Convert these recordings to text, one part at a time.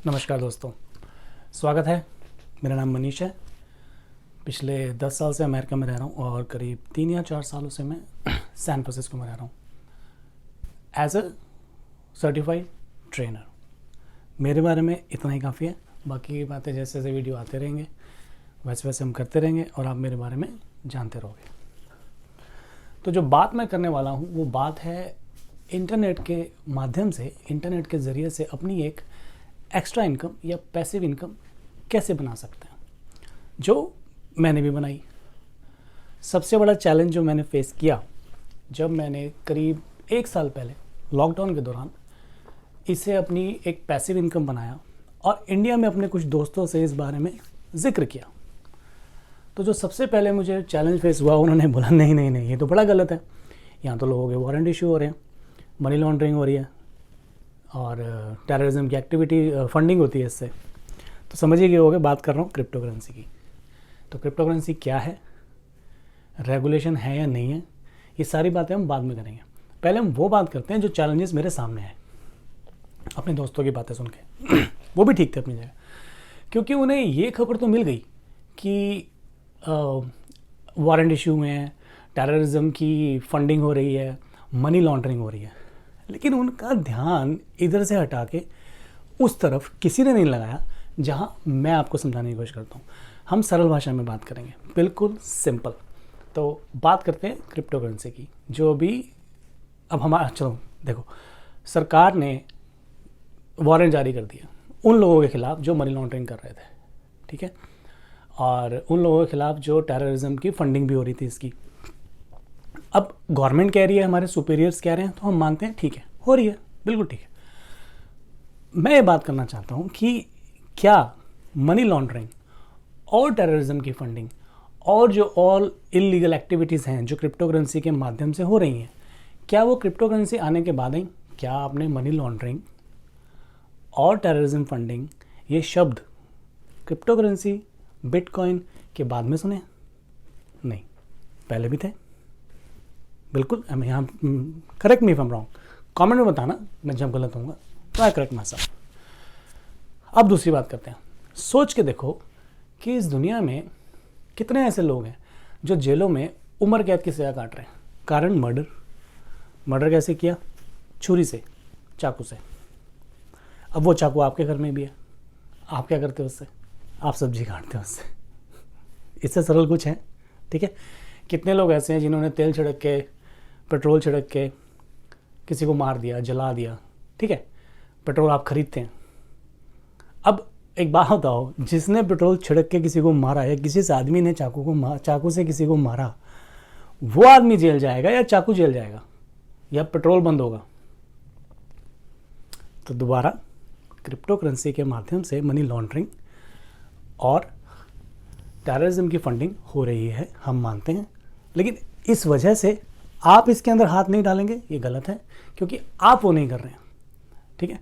नमस्कार दोस्तों, स्वागत है। मेरा नाम मनीष है। पिछले 10 साल से अमेरिका में रह रहा हूँ और करीब 3 या 4 सालों से मैं सैन फ्रांसिस्को में रह रहा हूँ एज अ सर्टिफाइड ट्रेनर। मेरे बारे में इतना ही काफ़ी है। बाकी की बातें जैसे जैसे वीडियो आते रहेंगे वैसे वैसे हम करते रहेंगे और आप मेरे बारे में जानते रहोगे। तो जो बात मैं करने वाला हूँ वो बात है इंटरनेट के माध्यम से, इंटरनेट के ज़रिए से अपनी एक एक्स्ट्रा इनकम या पैसिव इनकम कैसे बना सकते हैं, जो मैंने भी बनाई। सबसे बड़ा चैलेंज जो मैंने फेस किया जब मैंने करीब 1 साल पहले लॉकडाउन के दौरान इसे अपनी एक पैसिव इनकम बनाया और इंडिया में अपने कुछ दोस्तों से इस बारे में जिक्र किया, तो जो सबसे पहले मुझे चैलेंज फेस हुआ, उन्होंने बोला नहीं नहीं नहीं, ये तो बड़ा गलत है। यहाँ तो लोगों के वारंट इशू हो रहे हैं, मनी लॉन्ड्रिंग हो रही है और टेररिज्म की एक्टिविटी फंडिंग होती है इससे। तो समझिए कि होगा, बात कर रहा हूँ क्रिप्टो करेंसी की। तो क्रिप्टो करेंसी क्या है, रेगुलेशन है या नहीं है, ये सारी बातें हम बाद में करेंगे। पहले हम वो बात करते हैं जो चैलेंजेस मेरे सामने हैं, अपने दोस्तों की बातें सुन के। वो भी ठीक थे अपनी जगह, क्योंकि उन्हें ये खबर तो मिल गई कि वारंट इशू हुए हैं, टेररिज्म की फंडिंग हो रही है, मनी लॉन्ड्रिंग हो रही है, लेकिन उनका ध्यान इधर से हटा के उस तरफ किसी ने नहीं लगाया जहां मैं आपको समझाने की कोशिश करता हूं। हम सरल भाषा में बात करेंगे, बिल्कुल सिंपल। तो बात करते हैं क्रिप्टो करेंसी की, जो भी अब हमारा, चलो देखो, सरकार ने वारंट जारी कर दिया उन लोगों के खिलाफ जो मनी लॉन्ड्रिंग कर रहे थे, ठीक है, और उन लोगों के खिलाफ जो टेररिज्म की फंडिंग भी हो रही थी इसकी। अब गवर्नमेंट कह रही है, हमारे सुपीरियर्स कह रहे हैं, तो हम मानते हैं ठीक है, हो रही है, बिल्कुल ठीक है। मैं ये बात करना चाहता हूँ कि क्या मनी लॉन्ड्रिंग और टेररिज्म की फंडिंग और जो ऑल इलीगल एक्टिविटीज़ हैं जो क्रिप्टो करेंसी के माध्यम से हो रही हैं, क्या वो क्रिप्टो करेंसी आने के बाद ही? क्या आपने मनी लॉन्ड्रिंग और टेररिज्म फंडिंग ये शब्द क्रिप्टो करेंसी, बिटकॉइन के बाद में सुने? नहीं, पहले भी थे, बिल्कुल। मैं यहाँ, correct me if I am wrong, comment में बताना, मैं जब गलत होऊंगा तो आई करेक्ट माई सेल्फ। अब दूसरी बात करते हैं। सोच के देखो कि इस दुनिया में कितने ऐसे लोग हैं जो जेलों में उम्र कैद की सजा काट रहे हैं, कारण मर्डर। मर्डर कैसे किया? छुरी से, चाकू से। अब वो चाकू आपके घर में भी है, आप क्या करते हो उससे? आप सब्जी काटते हो उससे। इससे सरल कुछ है, ठीक है। कितने लोग ऐसे हैं जिन्होंने तेल छिड़क के, पेट्रोल छिड़क के किसी को मार दिया, जला दिया, ठीक है। पेट्रोल आप खरीदते हैं। अब एक बात बताओ, जिसने पेट्रोल छिड़क के किसी को मारा या किसी से आदमी ने चाकू से किसी को मारा, वो आदमी जेल जाएगा या चाकू जेल जाएगा या पेट्रोल बंद होगा? तो दोबारा क्रिप्टो करेंसी के माध्यम से मनी लॉन्ड्रिंग और टेररिज्म की फंडिंग हो रही है, हम मानते हैं, लेकिन इस वजह से आप इसके अंदर हाथ नहीं डालेंगे, ये गलत है, क्योंकि आप वो नहीं कर रहे हैं, ठीक है।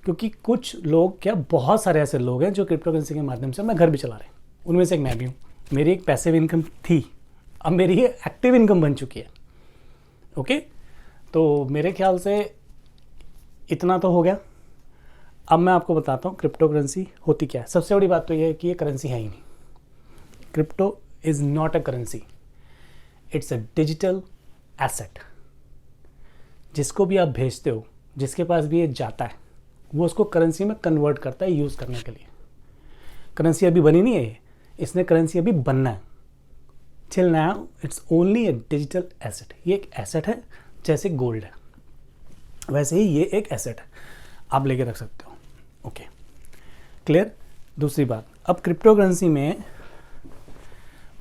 क्योंकि कुछ लोग, क्या बहुत सारे ऐसे लोग हैं जो क्रिप्टो करेंसी के माध्यम से अपना घर भी चला रहे हैं, उनमें से एक मैं भी हूँ। मेरी एक पैसिव इनकम थी, अब मेरी ये एक्टिव इनकम बन चुकी है, ओके। तो मेरे ख्याल से इतना तो हो गया। अब मैं आपको बताता हूँ क्रिप्टो करेंसी होती क्या है। सबसे बड़ी बात तो ये है कि ये करेंसी है ही नहीं। Crypto is not a currency, it's a digital asset. जिसको भी आप भेजते हो, जिसके पास भी ये जाता है, वो उसको करेंसी में कन्वर्ट करता है यूज़ करने के लिए। करेंसी अभी बनी नहीं है ये, इसने करेंसी अभी बनना है। Till now it's only a digital asset. ये एक एसेट है, जैसे गोल्ड है वैसे ही ये एक एसेट है, आप लेके रख सकते हो, ओके, क्लियर। दूसरी बात, अब क्रिप्टो करेंसी में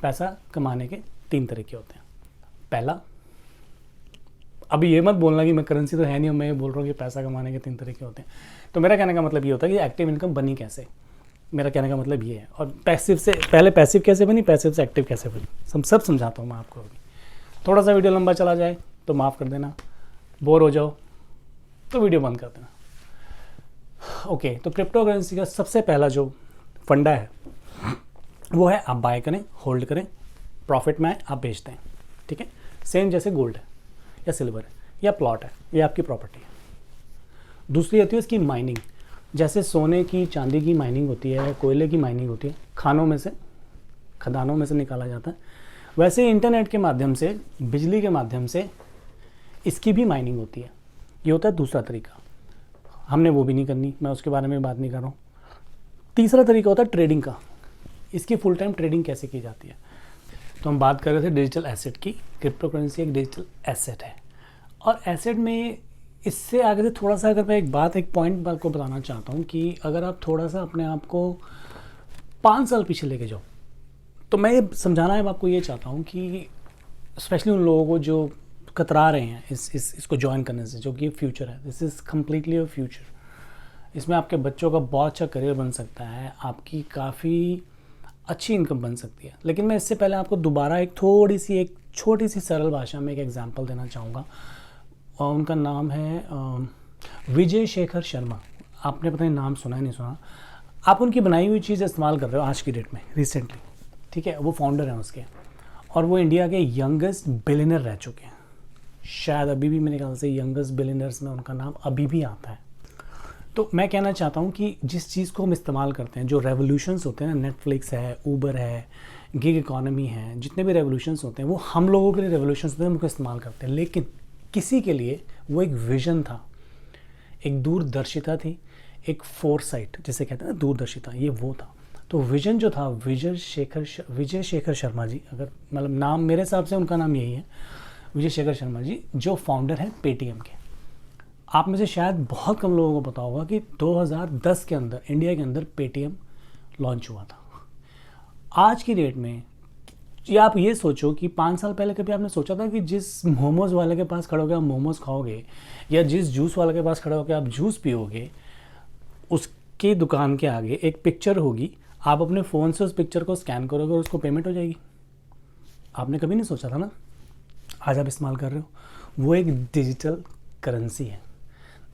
पैसा कमाने के 3 तरीके होते हैं। पहला, अभी ये मत बोलना कि मैं करेंसी तो है नहीं और मैं ये बोल रहा हूँ कि पैसा कमाने के 3 तरीके होते हैं। तो मेरा कहने का मतलब ये होता है कि एक्टिव इनकम बनी कैसे। मेरा कहने का मतलब ये है। और पैसिव से पहले पैसिव कैसे बनी, पैसिव से एक्टिव कैसे बनी, सब समझाता हूँ मैं आपको अभी। थोड़ा सा वीडियो लंबा चला जाए तो माफ़ कर देना, बोर हो जाओ तो वीडियो बंद कर देना, ओके। तो क्रिप्टो करेंसी का सबसे पहला जो फंडा है वो है आप बाय करें, होल्ड करें, प्रॉफिट में आए आप बेचते हैं, ठीक है। सेम जैसे गोल्ड है या सिल्वर है या प्लॉट है, ये आपकी प्रॉपर्टी है। दूसरी आती है इसकी माइनिंग। जैसे सोने की चांदी की माइनिंग होती है, कोयले की माइनिंग होती है, खानों में से, खदानों में से निकाला जाता है, वैसे इंटरनेट के माध्यम से, बिजली के माध्यम से इसकी भी माइनिंग होती है। ये होता है दूसरा तरीका, हमने वो भी नहीं करनी, मैं उसके बारे में बात नहीं कर रहा हूँ। तीसरा तरीका होता है ट्रेडिंग का। इसकी फुल टाइम ट्रेडिंग कैसे की जाती है? तो हम बात कर रहे थे डिजिटल एसेट की। क्रिप्टो करेंसी एक डिजिटल एसेट है, और एसेट में इससे आगे से थोड़ा सा अगर मैं एक पॉइंट आपको बताना चाहता हूँ कि अगर आप थोड़ा सा अपने आप को 5 साल पीछे लेके जाओ, तो मैं ये समझाना है आपको, ये चाहता हूँ कि स्पेशली उन लोगों को जो कतरा रहे हैं इसको ज्वाइन करने से, जो कि फ्यूचर है, this is completely a future. इसमें आपके बच्चों का बहुत अच्छा करियर बन सकता है, आपकी काफ़ी अच्छी इनकम बन सकती है। लेकिन मैं इससे पहले आपको दोबारा एक छोटी सी सरल भाषा में एक एग्जांपल देना चाहूँगा, और उनका नाम है विजय शेखर शर्मा। आपने पता नहीं नाम सुना है नहीं सुना। आप उनकी बनाई हुई चीज़ इस्तेमाल कर रहे हो आज की डेट में, रिसेंटली, ठीक है। वो फाउंडर हैं उसके, और वो इंडिया के यंगेस्ट बिलियनर रह चुके हैं। शायद अभी भी मेरे ख्याल से यंगेस्ट बिलियनर्स में उनका नाम अभी भी आता है। तो मैं कहना चाहता हूँ कि जिस चीज़ को हम इस्तेमाल करते हैं, जो रेवोल्यूशंस होते हैं ना, नेटफ्लिक्स है, ऊबर है, गिग इकॉनमी है, जितने भी रेवोल्यूशंस होते हैं वो हम लोगों के लिए रेवोल्यूशंस होते हैं, हम उनको इस्तेमाल करते हैं। लेकिन किसी के लिए वो एक विजन था, एक दूरदर्शिता थी, एक फोरसाइट जिसे कहते हैं ना, दूरदर्शिता, ये वो था। तो विजन जो था, विजय शेखर शर्मा जी, अगर मतलब नाम मेरे हिसाब से उनका नाम यही है, विजय शेखर शर्मा जी, जो फाउंडर हैं पेटीएम के। आप में से शायद बहुत कम लोगों को पता होगा कि 2010 के अंदर इंडिया के अंदर पेटीएम लॉन्च हुआ था। आज की डेट में या आप ये सोचो कि 5 साल पहले कभी आपने सोचा था कि जिस मोमोज़ वाले के पास खड़े होकर आप मोमोज़ खाओगे, या जिस जूस वाले के पास खड़े होकर आप जूस पियोगे, उसकी दुकान के आगे एक पिक्चर होगी, आप अपने फ़ोन से उस पिक्चर को स्कैन करोगे और उसको पेमेंट हो जाएगी? आपने कभी नहीं सोचा था ना। आज आप इस्तेमाल कर रहे हो। वो एक डिजिटल करेंसी है,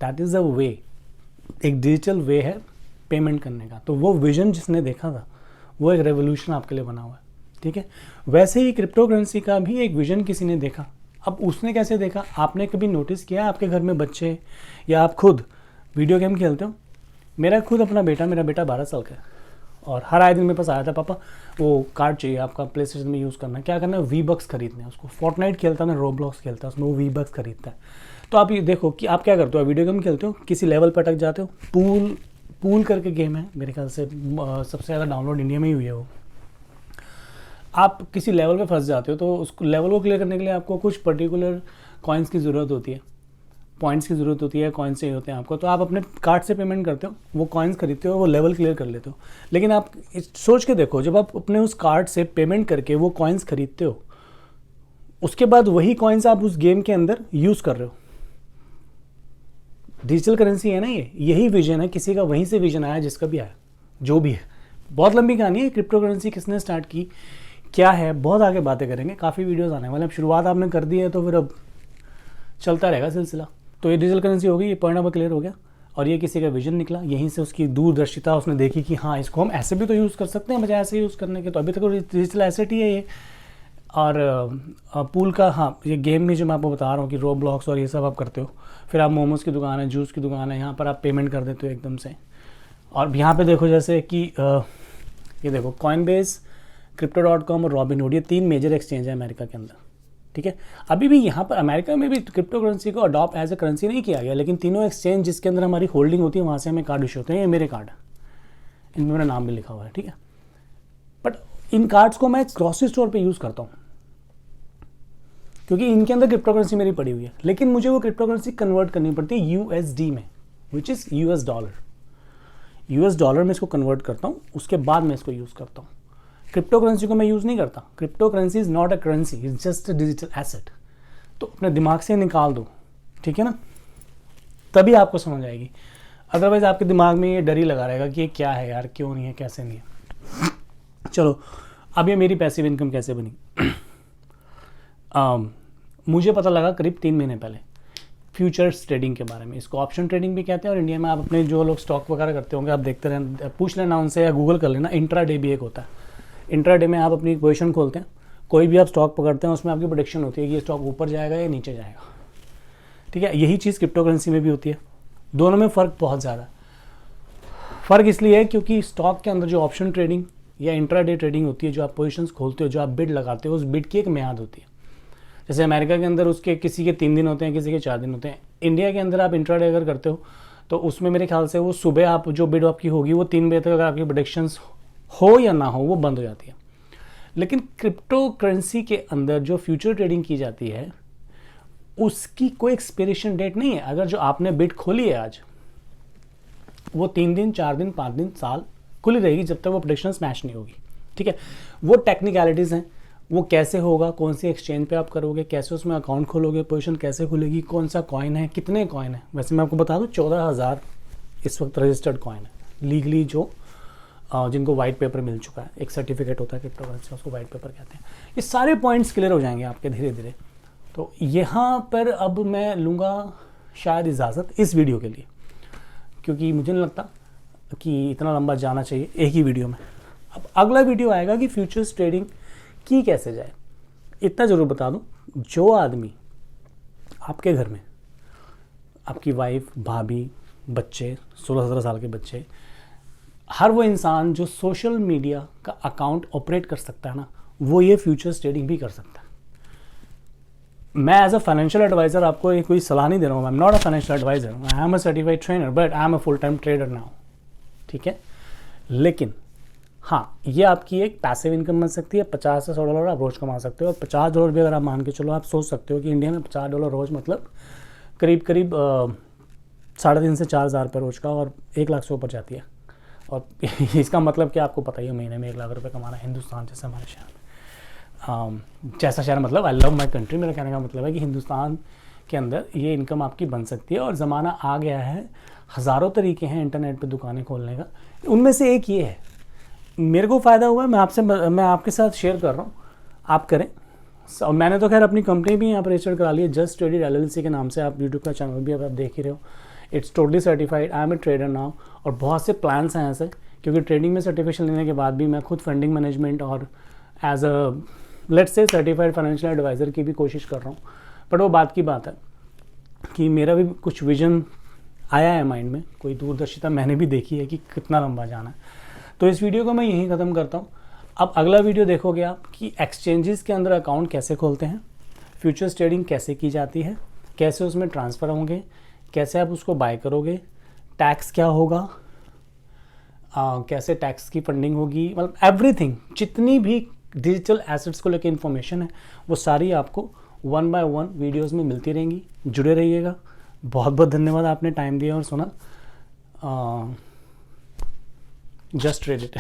दैट इज़ अ वे, एक डिजिटल वे है पेमेंट करने का। तो वो विजन जिसने देखा था, वो एक रेवोल्यूशन आपके लिए बना हुआ है, ठीक है। वैसे ही क्रिप्टो करेंसी का भी एक विजन किसी ने देखा। अब उसने कैसे देखा? आपने कभी नोटिस किया आपके घर में बच्चे या आप खुद वीडियो गेम खेलते हो? मेरा बेटा 12 साल का है, और हर आए दिन मेरे पास आया था, पापा वो कार्ड चाहिए आपका प्ले स्टेशन में यूज़ करना है, क्या करना है, वी बक्स खरीदने हैं उसको। फोर्टनाइट खेलता है ना, रोब्लॉक्स खेलता है, उसमें वो वी बक्स खरीदता है। तो आप ये देखो कि आप क्या करते हो, वीडियो गेम खेलते हो, किसी लेवल पर अटक जाते हो, पूल करके गेम है, मेरे ख्याल से सबसे ज़्यादा डाउनलोड इंडिया में ही हुई है वो। आप किसी लेवल पे फंस जाते हो, तो उस लेवल को क्लियर करने के लिए आपको कुछ पर्टिकुलर कॉइन्स की ज़रूरत होती है, पॉइंट्स की ज़रूरत होती है, कॉइन्स चाहिए होते हैं आपको। तो आप अपने कार्ड से पेमेंट करते हो, वो कॉइन्स खरीदते हो, वो लेवल क्लियर कर लेते हो। लेकिन आप सोच के देखो, जब आप अपने उस कार्ड से पेमेंट करके वो कॉइन्स खरीदते हो, उसके बाद वही कॉइन्स आप उस गेम के अंदर यूज़ कर रहे हो। डिजिटल करेंसी है ना ये, यही विजन है किसी का, वहीं से विजन आया जिसका भी आया, जो भी है। बहुत लंबी कहानी है क्रिप्टो करेंसी किसने स्टार्ट की, क्या है, बहुत आगे बातें करेंगे, काफ़ी वीडियोस आने वाले। अब शुरुआत आपने कर दी है तो फिर अब चलता रहेगा सिलसिला। तो ये डिजिटल करेंसी हो गई, ये पॉइंट अब क्लियर हो गया, और ये किसी का विजन निकला, यहीं से उसकी दूरदर्शिता उसने देखी कि हाँ, इसको हम ऐसे भी तो यूज़ कर सकते हैं बजाय ऐसे यूज़ करने के। तो अभी तक डिजिटल एसेट ही है ये। और पूल का, हाँ, ये गेम में जो मैं आपको बता रहा हूँ कि रोब्लॉक्स और ये सब आप करते हो, फिर आप मोमोज़ की दुकान है, जूस की दुकान है, यहाँ पर आप पेमेंट कर देते हो एकदम से। और यहाँ पे देखो जैसे कि ये देखो कॉइनबेस, Crypto.com और Robinhood, ये 3 मेजर एक्सचेंज है अमेरिका के अंदर, ठीक है। अभी भी यहाँ पर अमेरिका में भी क्रिप्टो करेंसी को अडॉप्ट एज ए करेंसी नहीं किया गया, लेकिन तीनों एक्सचेंज जिसके अंदर हमारी होल्डिंग होती है, वहाँ से हमें कार्ड इशू होते हैं। ये मेरे कार्ड है, इनमें मेरा नाम भी लिखा हुआ है, ठीक है। बट इन कार्ड्स को मैं ग्रॉसरी स्टोर पे यूज़ करता हूँ, क्योंकि इनके अंदर क्रिप्टो करेंसी मेरी पड़ी हुई है। लेकिन मुझे वो क्रिप्टो करेंसी कन्वर्ट करनी पड़ती है USD में, विच इज़ US डॉलर में इसको कन्वर्ट करता हूँ, उसके बाद मैं इसको यूज़ करता हूँ। क्रिप्टो करेंसी को मैं यूज़ नहीं करता। Crypto currency is not a currency, is just a digital asset. तो अपने दिमाग से निकाल दो, ठीक है ना, तभी आपको समझ आएगी। अदरवाइज आपके दिमाग में ये डर ही लगा रहेगा कि ये क्या है यार, क्यों नहीं है, कैसे नहीं है। चलो, अब ये मेरी पैसिव इनकम कैसे बनी। मुझे पता लगा करीब 3 महीने पहले फ्यूचर्स ट्रेडिंग के बारे में। इसको ऑप्शन ट्रेडिंग भी कहते हैं, और इंडिया में आप अपने जो लोग स्टॉक वगैरह करते होंगे, आप देखते रहें, पूछ लेना उनसे या गूगल कर लेना। इंट्राडे भी एक होता है। इंट्राडे में आप अपनी पोजीशन खोलते हैं, कोई भी आप स्टॉक पकड़ते हैं, उसमें आपकी प्रेडिक्शन होती है कि ये स्टॉक ऊपर जाएगा या नीचे जाएगा, ठीक है। यही चीज़ क्रिप्टो करेंसी में भी होती है। दोनों में फ़र्क बहुत ज़्यादा है। फ़र्क इसलिए है क्योंकि स्टॉक के अंदर जो ऑप्शन ट्रेडिंग या इंट्राडे ट्रेडिंग होती है, जो आप पोजीशंस खोलते हो, जो आप बिड लगाते हो, उस बिड की एक म्याद होती है। जैसे अमेरिका के अंदर उसके किसी के 3 दिन होते हैं, किसी के 4 दिन होते हैं। इंडिया के अंदर आप इंट्राडे अगर करते हो तो उसमें मेरे ख्याल से वो सुबह आप जो बिड आपकी होगी वो 3 बजे तक अगर आपकी प्रेडिक्शंस हो या ना हो वो बंद हो जाती है। लेकिन क्रिप्टो करेंसी के अंदर जो फ्यूचर ट्रेडिंग की जाती है उसकी कोई एक्सपायरेशन डेट नहीं है। अगर जो आपने बिड खोली है आज, वो 3 दिन, 4 दिन, 5 दिन, साल खुली रहेगी जब तक वो प्रेडिक्शंस मैच नहीं होगी। ठीक है, वो टेक्निकलिटीज़ हैं, वो कैसे होगा, कौन सी एक्सचेंज पे आप करोगे, कैसे उसमें अकाउंट खोलोगे, पोजीशन कैसे खुलेगी, कौन सा कॉइन है, कितने कॉइन है। वैसे मैं आपको बता दूं 14,000 इस वक्त रजिस्टर्ड कॉइन है लीगली, जो जिनको वाइट पेपर मिल चुका है। एक सर्टिफिकेट होता है क्रिप्टो करेंसी, उसको वाइट पेपर कहते हैं। ये सारे पॉइंट्स क्लियर हो जाएंगे आपके धीरे धीरे। तो यहाँ पर अब मैं लूँगा शायद इजाज़त इस वीडियो के लिए, क्योंकि मुझे नहीं लगता कि इतना लंबा जाना चाहिए एक ही वीडियो में। अब अगला वीडियो आएगा कि फ्यूचर्स ट्रेडिंग की कैसे जाए। इतना ज़रूर बता दूं, जो आदमी आपके घर में, आपकी वाइफ, भाभी, बच्चे, 16-17 साल के बच्चे, हर वो इंसान जो सोशल मीडिया का अकाउंट ऑपरेट कर सकता है ना, वो ये फ्यूचर्स ट्रेडिंग भी कर सकता है। मैं एज अ फाइनेंशियल एडवाइज़र आपको ये कोई सलाह नहीं दे रहा हूँ। I am not a financial adviser, I am a certified trainer, but I am a full time trader now. ठीक है, लेकिन हाँ, ये आपकी एक पैसिव इनकम बन सकती है। $50 से $100 आप रोज़ कमा सकते हो। और $50 भी अगर आप मान के चलो, आप सोच सकते हो कि इंडिया में $50 रोज़ मतलब करीब 3,500 से 4,000 रुपये रोज़ का, और 1 लाख से ऊपर जाती है। और इसका मतलब कि आपको पता ही है, महीने में 1 लाख रुपये कमाना हिंदुस्तान जैसे हमारे शहर में, जैसा शहर मतलब आई लव माई कंट्री, मेरा कहने का मतलब है कि हिंदुस्तान के अंदर ये इनकम आपकी बन सकती है। और ज़माना आ गया है, हज़ारों तरीके हैं इंटरनेट पर दुकानें खोलने का, उनमें से एक ये है। मेरे को फ़ायदा हुआ है, मैं आपके साथ शेयर कर रहा हूँ, आप करें। और मैंने तो खैर अपनी कंपनी भी यहाँ पर रजिस्टर करा ली है, जस्ट ट्रेडेड LLC के नाम से। आप यूट्यूब का चैनल भी अब आप देख ही रहे हो। It's totally certified, I am a trader now. और बहुत से प्लान्स हैं ऐसे, क्योंकि ट्रेडिंग में सर्टिफिकेशन लेने के बाद भी मैं खुद फंडिंग मैनेजमेंट और as a let's say certified financial adviser की भी कोशिश कर रहा हूँ। बट वो बात की बात है कि मेरा भी कुछ विजन आया है माइंड में, कोई दूरदर्शिता मैंने भी देखी है कि कितना लंबा जाना है। तो इस वीडियो को मैं यहीं ख़त्म करता हूँ। अब अगला वीडियो देखोगे आप कि एक्सचेंजेस के अंदर अकाउंट कैसे खोलते हैं, फ्यूचर्स ट्रेडिंग कैसे की जाती है, कैसे उसमें ट्रांसफ़र होंगे, कैसे आप उसको बाय करोगे, टैक्स क्या होगा, कैसे टैक्स की फंडिंग होगी, मतलब एवरीथिंग, जितनी भी डिजिटल एसेट्स को लेकर इन्फॉर्मेशन है वो सारी आपको 1 by 1 वीडियोज़ में मिलती रहेंगी। जुड़े रहिएगा। बहुत बहुत धन्यवाद, आपने टाइम दिया और सुना। Just trade it.